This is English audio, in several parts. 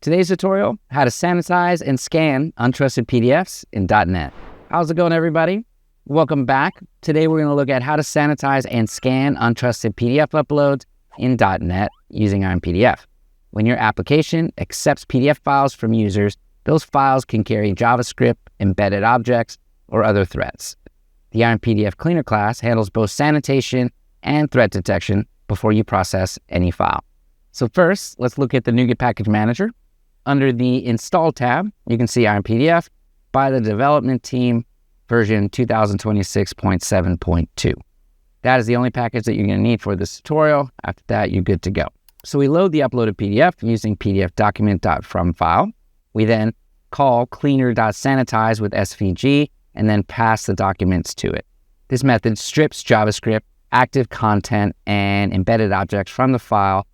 Today's tutorial, how to sanitize and scan untrusted PDFs in .NET. How's it going, everybody? Welcome back. Today we're going to look at how to sanitize and scan untrusted PDF uploads in .NET using IronPDF. When your application accepts PDF files from users, those files can carry JavaScript, embedded objects, or other threats. The IronPDF Cleaner class handles both sanitation and threat detection before you process any file. So first, let's look at the NuGet Package Manager. Under the Install tab, you can see IronPDF by the development team version 2026.7.2. That is the only package that you're going to need for this tutorial. After that, you're good to go. So we load the uploaded PDF using pdf-document.fromFile. We then call cleaner.sanitize with SVG and then pass the documents to it. This method strips JavaScript, active content, and embedded objects from the file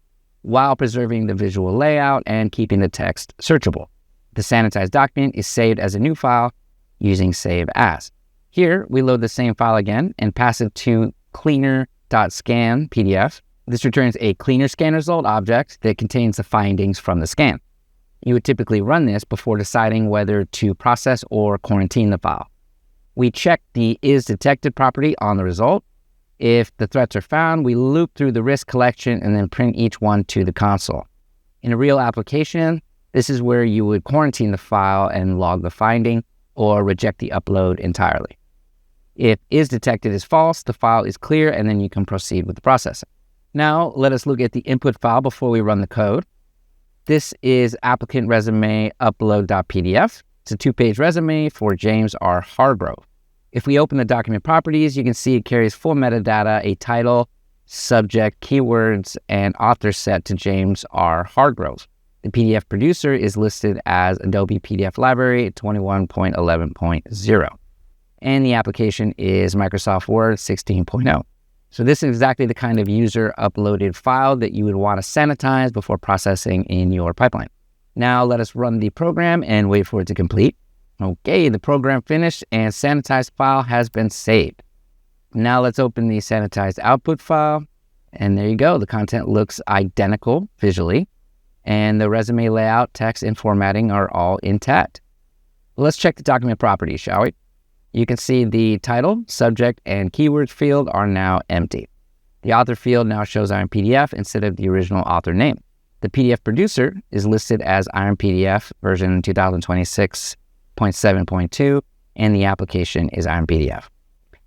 while preserving the visual layout and keeping the text searchable. The sanitized document is saved as a new file using save as. Here, we load the same file again and pass it to cleaner.scan PDF. This returns a cleaner scan result object that contains the findings from the scan. You would typically run this before deciding whether to process or quarantine the file. We check the isDetected property on the result. If the threats are found, we loop through the risk collection and then print each one to the console. In a real application, this is where you would quarantine the file and log the finding or reject the upload entirely. If isDetected is false, the file is clear and then you can proceed with the processing. Now, let us look at the input file before we run the code. This is applicant resume upload.pdf. It's a 2-page resume for James R. Hargrove. If we open the document properties, you can see it carries full metadata, a title, subject, keywords, and author set to James R. Hargrove. The PDF producer is listed as Adobe PDF Library 21.11.0. And the application is Microsoft Word 16.0. So this is exactly the kind of user-uploaded file that you would want to sanitize before processing in your pipeline. Now let us run the program and wait for it to complete. Okay, the program finished and sanitized file has been saved. Now let's open the sanitized output file. And there you go. The content looks identical visually. And the resume layout, text, and formatting are all intact. Let's check the document properties, shall we? You can see the title, subject, and keywords field are now empty. The author field now shows IronPDF instead of the original author name. The PDF producer is listed as IronPDF version 2026.7.2, and the application is IronPDF.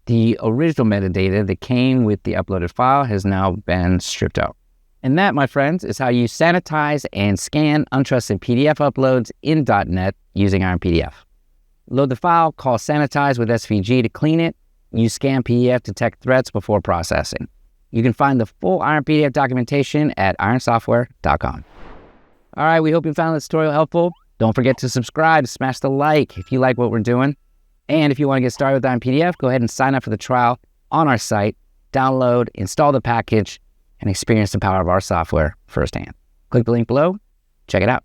The original metadata that came with the uploaded file has now been stripped out. And that, my friends, is how you sanitize and scan untrusted PDF uploads in .NET using IronPDF. Load the file, call Sanitize with SVG to clean it, use Scan PDF to detect threats before processing. You can find the full IronPDF documentation at ironsoftware.com. All right, we hope you found this tutorial helpful. Don't forget to subscribe, smash the like if you like what we're doing. And if you want to get started with IronPDF, go ahead and sign up for the trial on our site, download, install the package, and experience the power of our software firsthand. Click the link below, check it out.